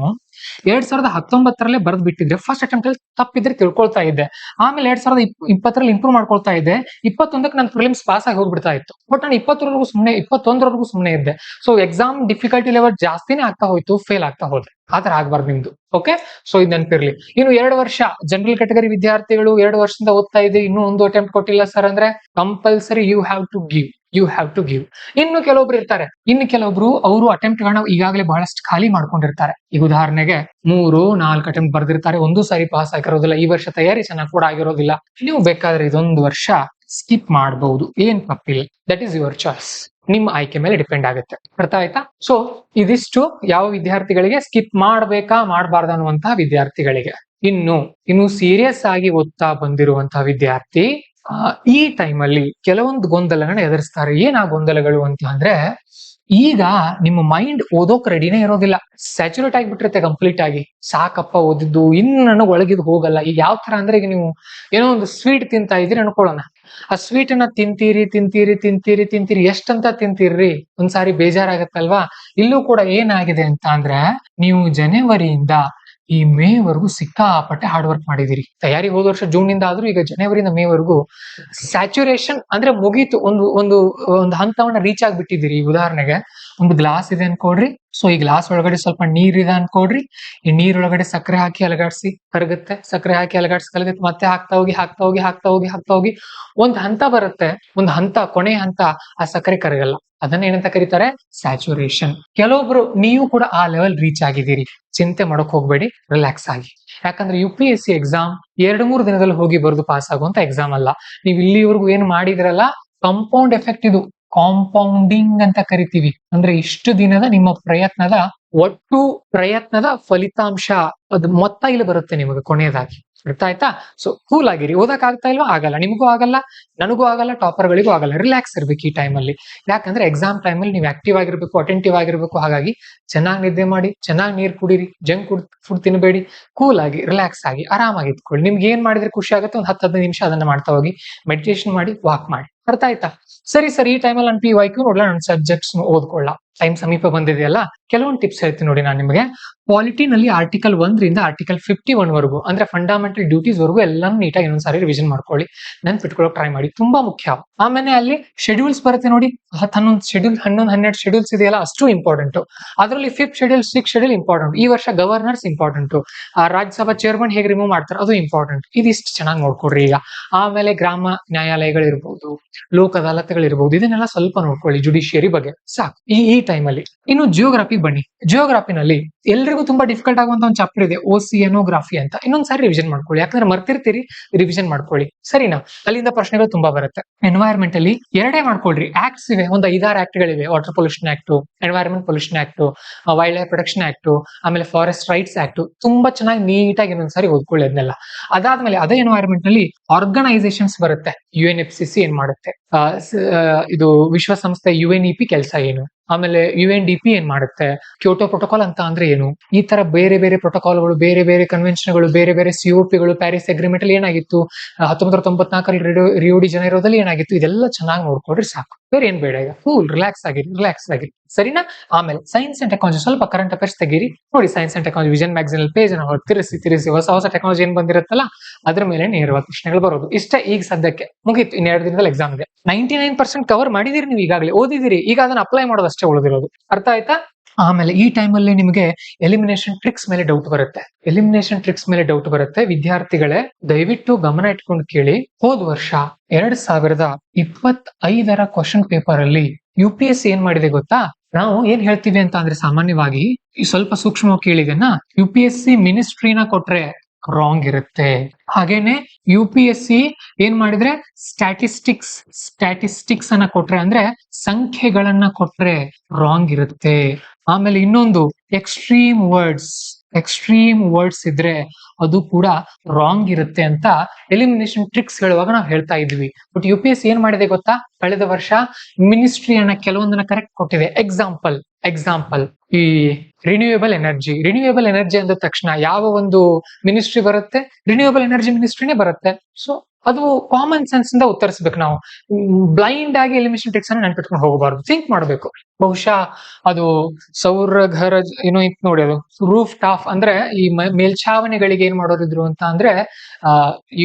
[SPEAKER 1] 2019ರಲ್ಲೇ ಬರ್ದ್ ಬಿಟ್ಟಿದ್ರೆ, ಫಸ್ಟ್ ಅಟೆಂಪ್ಟ್ ಅಲ್ಲಿ ತಪ್ಪಿದ್ರೆ ತಿಳ್ಕೊಳ್ತಾ ಇದ್ದೆ. ಆಮೇಲೆ 2020ರಲ್ಲಿ ಇಂಪ್ರೂವ್ ಮಾಡ್ಕೊಳ್ತಾ ಇದ್ದೆ. 21ಕ್ಕೆ ನಾನು ಪ್ರಿಲಿಮ್ಸ್ ಪಾಸ್ ಆಗಿ ಹೋಗ್ಬಿಡ್ತಾ ಇತ್ತು. ಬಟ್ ನಾನು 21ರವರೆಗೂ ಸುಮ್ಮನೆ ಇದ್ದೆ. ಸೊ ಎಕ್ಸಾಮ್ ಡಿಫಿಕಲ್ಟಿ ಲೆವೆಲ್ ಜಾಸ್ತಿನೇ ಆಗ್ತಾ ಹೋಯ್ತು, ಫೇಲ್ ಆಗ್ತಾ ಹೋದೆ. ಆತರ ಆಗ್ಬಾರ್ದು ನಿಮ್ದು. ಓಕೆ, ಸೊ ಇದು ನೆನಪಿರ್ಲಿ. ಇನ್ನು 2 ವರ್ಷ ಜನರಲ್ ಕ್ಯಾಟಗರಿ ವಿದ್ಯಾರ್ಥಿಗಳು 2 ವರ್ಷದಿಂದ ಓದ್ತಾ ಇದ್ದೀರಿ, ಇನ್ನೂ 1 ಅಟೆಂಪ್ಟ್ ಕೊಟ್ಟಿಲ್ಲ ಸರ್ ಅಂದ್ರೆ, compulsory you have to give. ಇನ್ನು ಕೆಲವೊಬ್ರು ಇರ್ತಾರೆ, ಅವರು ಅಟೆಂಪ್ಟ್ ಗಳನ್ನ ಈಗಾಗಲೇ ಬಹಳಷ್ಟು ಖಾಲಿ ಮಾಡ್ಕೊಂಡಿರ್ತಾರೆ. ಈಗ ಉದಾಹರಣೆಗೆ 3-4 ಅಟೆಂಪ್ಟ್ ಬರ್ದಿರ್ತಾರೆ, ಒಂದು ಸಾರಿ ಪಾಸ್ ಆಗಿರೋದಿಲ್ಲ. ಈ ವರ್ಷ ತಯಾರಿ ಚೆನ್ನಾಗಿ ಕೂಡ ಆಗಿರೋದಿಲ್ಲ. ನೀವು ಬೇಕಾದ್ರೆ ಇದೊಂದು ವರ್ಷ ಸ್ಕಿಪ್ ಮಾಡಬಹುದು, ಏನ್ ತಪ್ಪಿಲ್ಲ. That is your choice. ನಿಮ್ಮ ಆಯ್ಕೆ ಮೇಲೆ ಡಿಪೆಂಡ್ ಆಗುತ್ತೆ. ಅರ್ಥ ಆಯ್ತಾ? ಸೊ ಇದಿಷ್ಟು ಯಾವ ವಿದ್ಯಾರ್ಥಿಗಳಿಗೆ, ಸ್ಕಿಪ್ ಮಾಡ್ಬೇಕಾ ಮಾಡಬಾರ್ದು ಅನ್ನುವಂತಹ ವಿದ್ಯಾರ್ಥಿಗಳಿಗೆ. ಇನ್ನು ಸೀರಿಯಸ್ ಆಗಿ ಓದ್ತಾ ಬಂದಿರುವಂತಹ ವಿದ್ಯಾರ್ಥಿ ಈ ಟೈಮಲ್ಲಿ ಕೆಲವೊಂದು ಗೊಂದಲಗಳನ್ನ ಎದುರಿಸ್ತಾರೆ. ಏನ್ ಆ ಗೊಂದಲಗಳು ಅಂತ ಅಂದ್ರೆ, ಈಗ ನಿಮ್ಮ ಮೈಂಡ್ ಓದೋಕ್ ರೆಡಿನೇ ಇರೋದಿಲ್ಲ, ಸ್ಯಾಚುರೇಟ್ ಆಗಿಬಿಟ್ಟಿರುತ್ತೆ ಕಂಪ್ಲೀಟ್ ಆಗಿ. ಸಾಕಪ್ಪ ಓದಿದ್ದು, ಇನ್ನು ನನಗೆ ಒಳಗಿದ್ ಹೋಗಲ್ಲ. ಈಗ ಯಾವ ತರ ಅಂದ್ರೆ, ಈಗ ನೀವು ಏನೋ ಒಂದು ಸ್ವೀಟ್ ತಿಂತಾ ಇದ್ದೀರಿ ಅನ್ಕೊಳ್ಳೋಣ. ಆ ಸ್ವೀಟ್ ಅನ್ನ ತಿಂತೀರಿ ಎಷ್ಟಂತ ತಿಂತೀರ್ರಿ, ಒಂದ್ಸಾರಿ ಬೇಜಾರಾಗತ್ತಲ್ವಾ? ಇಲ್ಲೂ ಕೂಡ ಏನಾಗಿದೆ ಅಂತ ಅಂದ್ರೆ, ನೀವು ಜನವರಿಯಿಂದ ಈ ಮೇವರೆಗೂ ಸಿಕ್ಕಾಪಟ್ಟೆ ಹಾರ್ಡ್ ವರ್ಕ್ ಮಾಡಿದಿರಿ. ತಯಾರಿ ಹೋದ ವರ್ಷ ಜೂನ್ ನಿಂದ ಆದ್ರೂ ಈಗ ಜನವರಿಯಿಂದ ಮೇವರೆಗೂ ಸ್ಯಾಚುರೇಷನ್ ಅಂದ್ರೆ ಮುಗೀತು, ಒಂದು ಹಂತವನ್ನ ರೀಚ್ ಆಗ್ಬಿಟ್ಟಿದ್ದೀರಿ. ಉದಾಹರಣೆಗೆ ಒಂದು ಗ್ಲಾಸ್ ಇದೆ ಅನ್ಕೊಡ್ರಿ. ಸೊ ಈ ಗ್ಲಾಸ್ ಒಳಗಡೆ ಸ್ವಲ್ಪ ನೀರಿದೆ ಅನ್ಕೊಡ್ರಿ. ಈ ನೀರೊಳಗಡೆ ಸಕ್ಕರೆ ಹಾಕಿ ಅಲಗಾಡ್ಸಿ ಕರಗುತ್ತೆ, ಸಕ್ಕರೆ ಹಾಕಿ ಅಲಗಾಡ್ಸಿ ಕರಗುತ್ತೆ, ಮತ್ತೆ ಹಾಕ್ತಾ ಹೋಗಿ ಒಂದ್ ಹಂತ ಬರುತ್ತೆ, ಒಂದ್ ಹಂತ, ಕೊನೆ ಹಂತ, ಆ ಸಕ್ಕರೆ ಕರಗಲ್ಲ. ಅದನ್ನ ಏನಂತ ಕರೀತಾರೆ? ಸ್ಯಾಚುರೇಷನ್. ಕೆಲವೊಬ್ರು ನೀವು ಕೂಡ ಆ ಲೆವೆಲ್ ರೀಚ್ ಆಗಿದ್ದೀರಿ. ಚಿಂತೆ ಮಾಡಕ್ ಹೋಗ್ಬೇಡಿ, ರಿಲ್ಯಾಕ್ಸ್ ಆಗಿ. ಯಾಕಂದ್ರೆ UPSC ಎಕ್ಸಾಮ್ 2-3 ದಿನದಲ್ಲಿ ಹೋಗಿ ಬರೆದು ಪಾಸ್ ಆಗುವಂತ ಎಕ್ಸಾಮ್ ಅಲ್ಲ. ನೀವು ಇಲ್ಲಿವರೆಗೂ ಏನ್ ಮಾಡಿದ್ರಲ್ಲ, ಕಂಪೌಂಡ್ ಎಫೆಕ್ಟ್ ಇದು, ಕಾಂಪೌಂಡಿಂಗ್ ಅಂತ ಕರಿತೀವಿ. ಅಂದ್ರೆ ಇಷ್ಟು ದಿನದ ನಿಮ್ಮ ಪ್ರಯತ್ನದ ಒಟ್ಟು ಪ್ರಯತ್ನದ ಫಲಿತಾಂಶ, ಅದು ಮೊತ್ತ ಇಲ್ಲಿ ಬರುತ್ತೆ ನಿಮಗೆ ಕೊನೆಯದಾಗಿ. ಅರ್ಥ ಆಯ್ತಾ? ಸೊ ಕೂಲ್ ಆಗಿರಿ. ಓದಕ್ ಆಗ್ತಾ ಇಲ್ವಾ? ಆಗಲ್ಲ, ನಿಮಗೂ ಆಗಲ್ಲ, ನನಗೂ ಆಗಲ್ಲ, ಟಾಪರ್ ಗಳಿಗೂ ಆಗಲ್ಲ. ರಿಲ್ಯಾಕ್ಸ್ ಇರ್ಬೇಕು ಈ ಟೈಮಲ್ಲಿ. ಯಾಕಂದ್ರೆ ಎಕ್ಸಾಮ್ ಟೈಮಲ್ಲಿ ನೀವು ಆಕ್ಟಿವ್ ಆಗಿರ್ಬೇಕು, ಅಟೆಂಟಿವ್ ಆಗಿರ್ಬೇಕು. ಹಾಗಾಗಿ ಚೆನ್ನಾಗಿ ನಿದ್ದೆ ಮಾಡಿ, ಚೆನ್ನಾಗಿ ನೀರ್ ಕುಡೀರಿ, ಜಂಕ್ ಫುಡ್ ತಿನ್ಬೇಡಿ, ಕೂಲ್ ಆಗಿ, ರಿಲ್ಯಾಕ್ಸ್ ಆಗಿ, ಆರಾಮಾಗಿ ಇದ್ಕೊಳ್ಳಿ. ನಿಮ್ಗೆ ಏನ್ ಮಾಡಿದ್ರೆ ಖುಷಿ ಆಗುತ್ತೆ, ಒಂದು 10-15 ನಿಮಿಷ ಅದನ್ನ ಮಾಡ್ತಾ ಹೋಗಿ. ಮೆಡಿಟೇಷನ್ ಮಾಡಿ, ವಾಕ್ ಮಾಡಿ. ಅರ್ಥ ಆಯ್ತಾ? ಸರಿ, ಈ ಟೈಮಲ್ಲಿ ನಾನು PYQ ನೋಡ್ಲಾ, ನನ್ನ ಸಬ್ಜೆಕ್ಟ್ಸ್ ಓದ್ಕೊಳ್ಳ. ಟೈಮ್ ಸಮೀಪ ಬಂದಿದೆಯಲ್ಲ, ಕೆಲವೊಂದು ಟಿಪ್ಸ್ ಹೇಳ್ತೀನಿ ನೋಡಿ ನಾನು ನಿಮಗೆ. ಪಾಲಿಟಿನಲ್ಲಿ ಆರ್ಟಿಕಲ್ 1 ರಿಂದ ಆರ್ಟಿಕಲ್ 51 ವರೆಗೂ, ಅಂದ್ರೆ ಫಂಡಮೆಂಟಲ್ ಡ್ಯೂಟೀಸ್ ವರೆಗೂ ಎಲ್ಲಾನು ನೀಟಾಗಿ ಇನ್ನೊಂದ್ಸಾರಿ ರಿವಿಷನ್ ಮಾಡ್ಕೊಳ್ಳಿ, ನೆನ್ಪಿಟ್ಕೊಳ್ಳೋಕೆ ಟ್ರೈ ಮಾಡಿ, ತುಂಬಾ ಮುಖ್ಯ. ಆಮೇಲೆ ಅಲ್ಲಿ ಶೆಡ್ಯೂಲ್ಸ್ ಬರುತ್ತೆ ನೋಡಿ, 11 ಶೆಡ್ಯೂಲ್, 11-12 ಶೆಡ್ಯೂಲ್ಸ್ ಇದೆಯಲ್ಲ, ಅಷ್ಟು ಇಂಪಾರ್ಟೆಂಟ್. ಅದರಲ್ಲಿ 5th schedule, 6th schedule important. ಈ ವರ್ಷ ಗವರ್ನರ್ಸ್ ಇಂಪಾರ್ಟೆಂಟ್, ರಾಜ್ಯಸಭಾ ಚೇರ್ಮನ್ ಹೇಗೆ ರಿಮೂವ್ ಮಾಡ್ತಾರೆ ಅದು ಇಂಪಾರ್ಟೆಂಟ್. ಇದಿಷ್ಟು ಚೆನ್ನಾಗಿ ನೋಡ್ಕೊಡ್ರಿ ಈಗ. ಆಮೇಲೆ ಗ್ರಾಮ ನ್ಯಾಯಾಲಯಗಳಿರ್ಬಹುದು, ಲೋಕ ಅದಾಲತ್ಗಳಿರ್ಬಹುದು, ಇದನ್ನೆಲ್ಲ ಸ್ವಲ್ಪ ನೋಡ್ಕೊಳ್ಳಿ, ಜುಡಿಷಿಯರಿ ಬಗ್ಗೆ ಸಾಕು ಈ ಟೈಮಲ್ಲಿ. ಇನ್ನು ಜಿಯೋಗ್ರಫಿ ಬನ್ನಿ. ಜಿಯೋಗ್ರಫಿನಲ್ಲಿ ಎಲ್ರಿಗೂ ತುಂಬಾ ಡಿಫಿಕಲ್ಟ್ ಆಗುವಂತ ಒಂದು ಚಾಪ್ಟರ್ ಇದೆ, ಓಸಿಯನೋಗ್ರಫಿ ಅಂತ. ಇನ್ನೊಂದ್ಸಾರಿ ರಿವಿಷನ್ ಮಾಡ್ಕೊಳ್ಳಿ, ಯಾಕಂದ್ರೆ ಮರ್ತಿರ್ತೀರಿ, ರಿವಿಷನ್ ಮಾಡ್ಕೊಳ್ಳಿ, ಸರಿನಾ? ಅಲ್ಲಿಂದ ಪ್ರಶ್ನೆಗಳು ತುಂಬಾ ಬರುತ್ತೆ. ಎನ್ವೈರ್ಮೆಂಟ್ ಅಲ್ಲಿ 2 ಮಾಡ್ಕೊಳ್ರಿ. ಆಕ್ಟ್ಸ್ ಇವೆ, ಒಂದು 5-6 ಆಕ್ಟ್ಗಳಿವೆ. Water pollution act, environment pollution act, wildlife protection act, ಆಮೇಲೆ ಫಾರೆಸ್ಟ್ ರೈಟ್ಸ್ ಆಕ್ಟ್. ತುಂಬಾ ಚೆನ್ನಾಗಿ ನೀಟಾಗಿ ಇನ್ನೊಂದ್ಸಾರಿ ಓದ್ಕೊಳ್ಳಿ ಅದನ್ನೆಲ್ಲ. ಅದಾದ್ಮೇಲೆ ಅದೇ ಎನ್ವೈರ್ಮೆಂಟ್ ಅಲ್ಲಿ ಆರ್ಗನೈಸೇಷನ್ಸ್ ಬರುತ್ತೆ. UNFCCC ಏನ್ ಮಾಡುತ್ತೆ, ಇದು ವಿಶ್ವಸಂಸ್ಥೆ UNEP ಕೆಲಸ ಏನು, ಆಮೇಲೆ UNDP ಏನ್ ಮಾಡುತ್ತೆ, ಕ್ಯೋಟೋ ಪ್ರೋಟೋಕಾಲ್ ಅಂತ ಅಂದ್ರೆ ಏನು, ಈ ತರ ಬೇರೆ ಬೇರೆ ಪ್ರೋಟೋಕಾಲ್ಗಳು, ಬೇರೆ ಬೇರೆ ಕನ್ವೆನ್ಷನ್ಗಳು, ಬೇರೆ ಬೇರೆ COPಗಳು, ಪ್ಯಾರಿಸ್ ಅಗ್ರಿಮೆಂಟ್ ಅಲ್ಲಿ ಏನಾಗಿತ್ತು, 1994 ರಿಯೋ ಡಿ ಜನೈರೋದಲ್ಲಿ ಏನಾಗಿತ್ತು, ಇದೆಲ್ಲ ಚೆನ್ನಾಗಿ ನೋಡ್ಕೊಡ್ರಿ ಸಾಕು. ಬೇರೆ ಏನ್ ಬೇಡ. ಈಗ ಫುಲ್ ರಿಲ್ಯಾಕ್ಸ್ ಆಗಿರಿ, ಸರಿನಾ? ಆಮೇಲೆ ಸೈನ್ಸ್ ಅಂಡ್ ಟೆಕ್ನಾಲಜಿ ಸ್ವಲ್ಪ ಕರೆಂಟ್ ಅಫೇರ್ಸ್ ತೆಗೀರಿ ನೋಡಿ. Science and technology vision magazine page ತಿರುಸಿ ಹೊಸ ಟೆಕ್ನಾಲಜಿ ಏನ್ ಬಂದಿರುತ್ತಲ್ಲ, ಅದ್ರ ಮೇಲೆ ನೇರವಾದ ಪ್ರಶ್ನೆಗಳು ಬರೋದು. ಇಷ್ಟ ಈಗ ಸದ್ಯಕ್ಕೆ ಮುಗೀತು. ಇನ್ನು 2 ದಿನದಲ್ಲಿ ಎಕ್ಸಾಮ್ ಇದೆ. 99% ಕವರ್ ಮಾಡಿದಿರಿ ನೀವು, ಈಗಾಗಲೇ ಓದಿದಿರಿ. ಈಗ ಅದನ್ನ ಅಪ್ಲೈ ಮಾಡೋದಷ್ಟೇ ಉಳಿದಿರೋದು. ಅರ್ಥ ಆಯ್ತಾ? ಆಮೇಲೆ ಈ ಟೈಮಲ್ಲಿ ನಿಮಗೆ ಎಲಿಮಿನೇಷನ್ ಟ್ರಿಕ್ಸ್ ಮೇಲೆ ಡೌಟ್ ಬರುತ್ತೆ. ವಿದ್ಯಾರ್ಥಿಗಳೇ, ದಯವಿಟ್ಟು ಗಮನ ಇಟ್ಕೊಂಡು ಕೇಳಿ. ಹೋದ ವರ್ಷ 2025 ಕ್ವಶನ್ ಪೇಪರ್ ಅಲ್ಲಿ UPSC ಏನ್ ಮಾಡಿದೆ ಗೊತ್ತಾ? ನಾವು ಏನ್ ಹೇಳ್ತೀವಿ ಅಂತ ಅಂದ್ರೆ, ಸಾಮಾನ್ಯವಾಗಿ ಸ್ವಲ್ಪ ಸೂಕ್ಷ್ಮವಾಗಿ ಕೇಳಿದೆನಾ, UPSC ಮಿನಿಸ್ಟ್ರಿನ ಕೊಟ್ರೆ ರಾಂಗ್ ಇರುತ್ತೆ. ಹಾಗೇನೆ UPSC ಏನ್ ಮಾಡಿದ್ರೆ ಸ್ಟ್ಯಾಟಿಸ್ಟಿಕ್ಸ್ ಅನ್ನ ಕೊಟ್ರೆ, ಅಂದ್ರೆ ಸಂಖ್ಯೆಗಳನ್ನ ಕೊಟ್ರೆ ರಾಂಗ್ ಇರುತ್ತೆ. ಆಮೇಲೆ ಇನ್ನೊಂದು ಎಕ್ಸ್ಟ್ರೀಮ್ ವರ್ಡ್ಸ್ ಇದ್ರೆ ಅದು ಕೂಡ ರಾಂಗ್ ಇರುತ್ತೆ ಅಂತ ಎಲಿಮಿನೇಷನ್ ಟ್ರಿಕ್ಸ್ ಹೇಳುವಾಗ ನಾವು ಹೇಳ್ತಾ ಇದ್ವಿ. ಬಟ್ UPSC ಏನ್ ಮಾಡಿದೆ ಗೊತ್ತಾ? ಕಳೆದ ವರ್ಷ ಮಿನಿಸ್ಟ್ರಿಯನ್ನ ಕೆಲವೊಂದನ್ನ ಕರೆಕ್ಟ್ ಕೊಟ್ಟಿದೆ. ಎಕ್ಸಾಂಪಲ್ ಈ ರಿನ್ಯೂಯಬಲ್ ಎನರ್ಜಿ ಅಂದ ತಕ್ಷಣ ಯಾವ ಒಂದು ಮಿನಿಸ್ಟ್ರಿ ಬರುತ್ತೆ? ರಿನ್ಯೂಯಬಲ್ ಎನರ್ಜಿ ಮಿನಿಸ್ಟ್ರಿನೇ ಬರುತ್ತೆ. ಸೊ ಅದು ಕಾಮನ್ ಸೆನ್ಸ್ ಇಂದ ಉತ್ತರಿಸಬೇಕು ನಾವು. ಬ್ಲೈಂಡ್ ಆಗಿ ಎಲಿಮಿನೇಷನ್ ಟ್ರಿಕ್ಸ್ ಅನ್ನ ನೆನ್ಪಿಟ್ಕೊಂಡು ಹೋಗಬಾರ್ದು, ಥಿಂಕ್ ಮಾಡಬೇಕು. ಬಹುಶಃ ಅದು ಸೌರಘರ ಏನೋ ಇತ್ತು ನೋಡಿ, ಅದು ರೂಫ್ ಟಾಪ್ ಅಂದ್ರೆ ಈ ಮೇಲ್ಛಾವಣಿಗಳಿಗೆ ಏನ್ ಮಾಡೋರಿದ್ರು ಅಂತ ಅಂದ್ರೆ,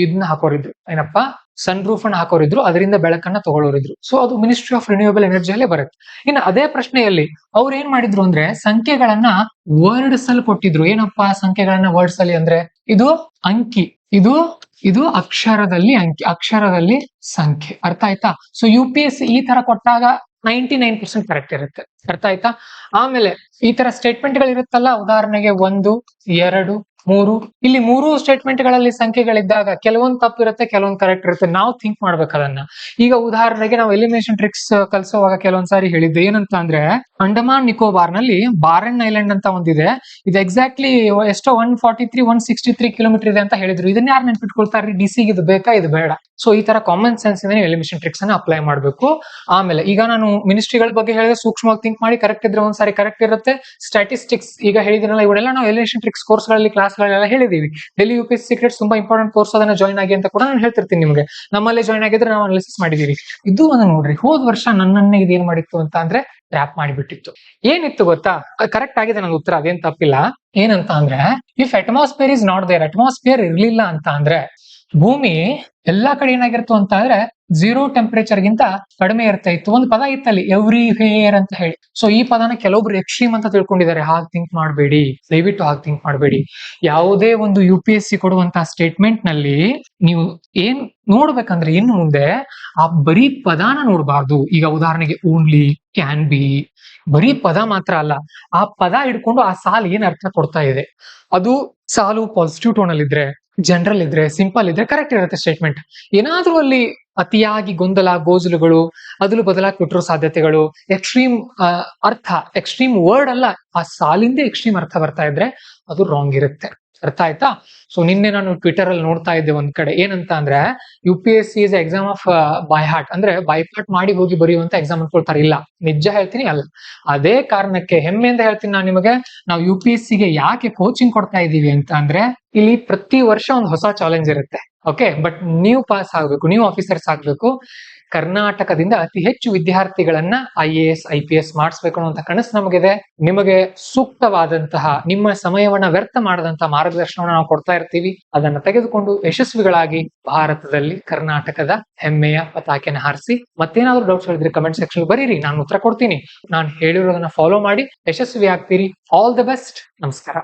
[SPEAKER 1] ಇದನ್ನ ಹಾಕೋರಿದ್ರು, ಏನಪ್ಪಾ, ಸನ್ ರೂಫ್ ಅನ್ನ ಹಾಕೋರಿದ್ರು, ಅದರಿಂದ ಬೆಳಕನ್ನ ತಗೊಳ್ಳೋರಿದ್ರು. ಸೊ ಅದು ಮಿನಿಸ್ಟ್ರಿ ಆಫ್ ರಿನ್ಯೂಯಬಲ್ ಎನರ್ಜಿ ಅಲ್ಲೇ ಬರುತ್ತೆ. ಇನ್ನು ಅದೇ ಪ್ರಶ್ನೆಯಲ್ಲಿ ಅವ್ರು ಏನ್ ಮಾಡಿದ್ರು ಅಂದ್ರೆ, ಸಂಖ್ಯೆಗಳನ್ನ ವರ್ಡ್ಸ್ ಅಲ್ಲಿ ಕೊಟ್ಟಿದ್ರು. ಏನಪ್ಪಾ ಸಂಖ್ಯೆಗಳನ್ನ ವರ್ಡ್ಸ್ ಅಲ್ಲಿ ಅಂದ್ರೆ, ಇದು ಅಂಕಿ, ಇದು ಅಕ್ಷರದಲ್ಲಿ ಸಂಖ್ಯೆ. ಅರ್ಥ ಆಯ್ತಾ? ಸೊ UPSC ಈ ತರ ಕೊಟ್ಟಾಗ 99% ಕರೆಕ್ಟ್ ಇರುತ್ತೆ. ಅರ್ಥ ಆಯ್ತಾ? ಆಮೇಲೆ ಈ ತರ ಸ್ಟೇಟ್ಮೆಂಟ್ ಗಳು ಇರುತ್ತಲ್ಲ, ಉದಾಹರಣೆಗೆ 1, 2, ಮೂರು. ಇಲ್ಲಿ ಮೂರು ಸ್ಟೇಟ್ಮೆಂಟ್ ಗಳಲ್ಲಿ ಸಂಖ್ಯೆಗಳಿದ್ದಾಗ ಕೆಲವೊಂದು ತಪ್ಪಿರುತ್ತೆ, ಕೆಲವೊಂದು ಕರೆಕ್ಟ್ ಇರುತ್ತೆ. ನಾವು ಥಿಂಕ್ ಮಾಡ್ಬೇಕು ಅದನ್ನ. ಈಗ ಉದಾಹರಣೆಗೆ ನಾವು ಎಲಿಮಿನೇಷನ್ ಟ್ರಿಕ್ಸ್ ಕಲಿಸುವಾಗ ಕೆಲವೊಂದ್ಸಾರಿ ಹೇಳಿದ್ದೆ ಏನಂತ ಅಂದ್ರೆ, ಅಂಡಮಾನ್ ನಿಕೋಬಾರ್ ನಲ್ಲಿ ಬಾರೆನ್ ಐಲ್ಯಾಂಡ್ ಅಂತ ಒಂದಿದೆ. ಇದು ಎಕ್ಸಾಕ್ಟ್ಲಿ ಎಷ್ಟೋ 143 ಕಿಲೋಮೀಟರ್ ಇದೆ ಅಂತ ಹೇಳಿದ್ರು. ಇದನ್ನ ಯಾರು ನೆನ್ಪಿಟ್ಕೊಳ್ತಾರೆ? ಡಿಸಿಗೆ ಇದು ಬೇಕಾ, ಇದು ಬೇಡ. ಸೊ ಈ ತರ ಕಾಮನ್ ಸೆನ್ಸ್ ಇಂದ ಎಲಿಮಿನೇಷನ್ ಟ್ರಿಕ್ಸ್ ಅನ್ನ ಅಪ್ಲೈ ಮಾಡ್ಬೇಕು. ಆಮೇಲೆ ಈಗ ನಾನು ಮಿನಿಸ್ಟ್ರಿಗಳ ಬಗ್ಗೆ ಹೇಳಿದ್ರೆ ಸೂಕ್ಷ್ಮವಾಗಿ ಥಿಂಕ್ ಮಾಡಿ, ಕರೆಕ್ಟ್ ಇದ್ರೆ ಒಂದ್ಸಾರಿ ಕರೆಕ್ಟ್ ಇರುತ್ತೆ. ಸ್ಟಾಟಿಸ್ಟಿಕ್ಸ್ ಈಗ ಹೇಳಿದಿನಲ್ಲ, ಇವನ್ನೆಲ್ಲ ನಾವು ಎಲಿಮಿನೇಷನ್ ಟ್ರಿಕ್ಸ್ ಕೋರ್ಸ್ ಗಳಲ್ಲಿ ಕ್ಲಾಸ್ ಗಳೆಲ್ಲ ಹೇಳಿದೀವಿ. ಡೆಲ್ಲಿ UPSC ಸೀಕ್ರೆಟ್ಸ್ ತುಂಬಾ ಇಂಪಾರ್ಟೆಂಟ್ ಕೋರ್ಸ್, ಅದನ್ನ ಜಾಯ್ನ್ ಆಗಿ ಅಂತ ಕೂಡ ನಾನು ಹೇಳ್ತಿರ್ತೀನಿ ನಿಮಗೆ. ನಮ್ಮಲ್ಲೇ ಜಾಯ್ನ್ ಆಗಿದ್ರೆ ನಾವು ಅನಾಲಿಸಿಸ್ ಮಾಡಿದೀವಿ. ಇದು ಒಂದು ನೋಡ್ರಿ, ಹೋದ ವರ್ಷ ನನ್ನನ್ನೇ ಇದೇನ್ ಮಾಡಿತ್ತು ಅಂತ ಅಂದ್ರೆ ಟ್ರ್ಯಾಪ್ ಮಾಡಿಬಿಟ್ಟಿತ್ತು. ಏನಿತ್ತು ಗೊತ್ತಾ? ಕರೆಕ್ಟ್ ಆಗಿದೆ ನನ್ನ ಉತ್ತರ, ಅದೇನ್ ತಪ್ಪಿಲ್ಲ. ಏನಂತ ಅಂದ್ರೆ, if atmosphere is not there, atmosphere ಇರ್ಲಿಲ್ಲ ಅಂತ ಅಂದ್ರೆ ಭೂಮಿ ಎಲ್ಲಾ ಕಡೆ ಏನಾಗಿರ್ತು ಅಂತ ಅಂದ್ರೆ 0 ಟೆಂಪರೇಚರ್ ಗಿಂತ ಕಡಿಮೆ ಇರ್ತಾ ಇತ್ತು. ಒಂದು ಪದ ಇತ್ತಲ್ಲಿ ಎವ್ರಿ ವೇರ್ ಅಂತ ಹೇಳಿ. ಸೊ ಈ ಪದನ ಕೆಲವೊಬ್ರು ಎಕ್ಸ್ಟ್ರೀಮ್ ಅಂತ ತಿಳ್ಕೊಂಡಿದ್ದಾರೆ. ಹಾಗೆ ಥಿಂಕ್ ಮಾಡಬೇಡಿ, ದಯವಿಟ್ಟು ಹಾಗೆ ಥಿಂಕ್ ಮಾಡಬೇಡಿ. ಯಾವುದೇ ಒಂದು UPSC ಕೊಡುವಂತಹ ಸ್ಟೇಟ್ಮೆಂಟ್ ನಲ್ಲಿ ನೀವು ಏನ್ ನೋಡ್ಬೇಕಂದ್ರೆ ಇನ್ನು ಮುಂದೆ ಆ ಬರೀ ಪದಾನ ನೋಡಬಾರ್ದು. ಈಗ ಉದಾಹರಣೆಗೆ ಓನ್ಲಿ, ಕ್ಯಾನ್ ಬಿ, ಬರೀ ಪದ ಮಾತ್ರ ಅಲ್ಲ, ಆ ಪದ ಹಿಡ್ಕೊಂಡು ಆ ಸಾಲು ಏನ್ ಅರ್ಥ ಕೊಡ್ತಾ ಇದೆ. ಅದು ಸಾಲು ಪಾಸಿಟಿವ್ ಟೋನ್ ಅಲ್ಲಿ ಇದ್ರೆ, ಜನರಲ್ ಇದ್ರೆ, ಸಿಂಪಲ್ ಇದ್ರೆ ಕರೆಕ್ಟ್ ಇರುತ್ತೆ ಸ್ಟೇಟ್ಮೆಂಟ್. ಏನಾದ್ರೂ ಅಲ್ಲಿ ಅತಿಯಾಗಿ ಗೊಂದಲ, ಗೋಜಲುಗಳು, ಅದಲು ಬದಲಾಗಿ ಕೊಟ್ಟಿರೋ ಸಾಧ್ಯತೆಗಳು, ಎಕ್ಸ್ಟ್ರೀಮ್ ಅರ್ಥ, ಎಕ್ಸ್ಟ್ರೀಮ್ ವರ್ಡ್ ಅಲ್ಲ, ಆ ಸಾಲಿಂದ ಎಕ್ಸ್ಟ್ರೀಮ್ ಅರ್ಥ ಬರ್ತಾ ಇದ್ರೆ ಅದು ರಾಂಗ್ ಇರುತ್ತೆ. ಅರ್ಥ ಆಯ್ತಾ? ಸೊ ನಿನ್ನೆ ನಾನು ಟ್ವಿಟರ್ ಅಲ್ಲಿ ನೋಡ್ತಾ ಇದ್ದೆ ಒಂದ್ ಕಡೆ, ಏನಂತ ಅಂದ್ರೆ UPSC is exam of by heart, ಅಂದ್ರೆ ಬೈಪಾಟ್ ಮಾಡಿ ಹೋಗಿ ಬರೆಯುವಂತ ಎಕ್ಸಾಮ್ ಅನ್ಕೊಳ್ತಾರೆ. ಇಲ್ಲ, ನಿಜ ಹೇಳ್ತೀನಿ, ಅಲ್ಲ. ಅದೇ ಕಾರಣಕ್ಕೆ ಹೆಮ್ಮೆಯಿಂದ ಹೇಳ್ತೀನಿ ನಾನು ನಿಮಗೆ, ನಾವು UPSC ಗೆ ಯಾಕೆ ಕೋಚಿಂಗ್ ಕೊಡ್ತಾ ಇದ್ದೀವಿ ಅಂತ ಅಂದ್ರೆ, ಇಲ್ಲಿ ಪ್ರತಿ ವರ್ಷ ಒಂದು ಹೊಸ ಚಾಲೆಂಜ್ ಇರುತ್ತೆ. ಓಕೆ, ಬಟ್ ನೀವು ಪಾಸ್ ಆಗ್ಬೇಕು, ನೀವು ಆಫೀಸರ್ಸ್ ಆಗ್ಬೇಕು. ಕರ್ನಾಟಕದಿಂದ ಅತಿ ಹೆಚ್ಚು ವಿದ್ಯಾರ್ಥಿಗಳನ್ನ IAS IPS ಮಾಡಿಸ್ಬೇಕು ಅನ್ನುವಂತ ಕನಸು ನಮಗಿದೆ. ನಿಮಗೆ ಸೂಕ್ತವಾದಂತಹ, ನಿಮ್ಮ ಸಮಯವನ್ನ ವ್ಯರ್ಥ ಮಾಡದಂತಹ ಮಾರ್ಗದರ್ಶನವನ್ನು ನಾವು ಕೊಡ್ತಾ ಇರ್ತೀವಿ. ಅದನ್ನ ತೆಗೆದುಕೊಂಡು ಯಶಸ್ವಿಗಳಾಗಿ ಭಾರತದಲ್ಲಿ ಕರ್ನಾಟಕದ ಹೆಮ್ಮೆಯ ಪತಾಕೆನ ಹಾರಿಸಿ. ಮತ್ತೇನಾದ್ರೂ ಡೌಟ್ಸ್ ಹೇಳಿದ್ರೆ ಕಮೆಂಟ್ ಸೆಕ್ಷನ್ ಬರೀರಿ, ನಾನು ಉತ್ತರ ಕೊಡ್ತೀನಿ. ನಾನು ಹೇಳಿರೋದನ್ನ ಫಾಲೋ ಮಾಡಿ ಯಶಸ್ವಿ ಆಗ್ತೀರಿ. All the best. ನಮಸ್ಕಾರ.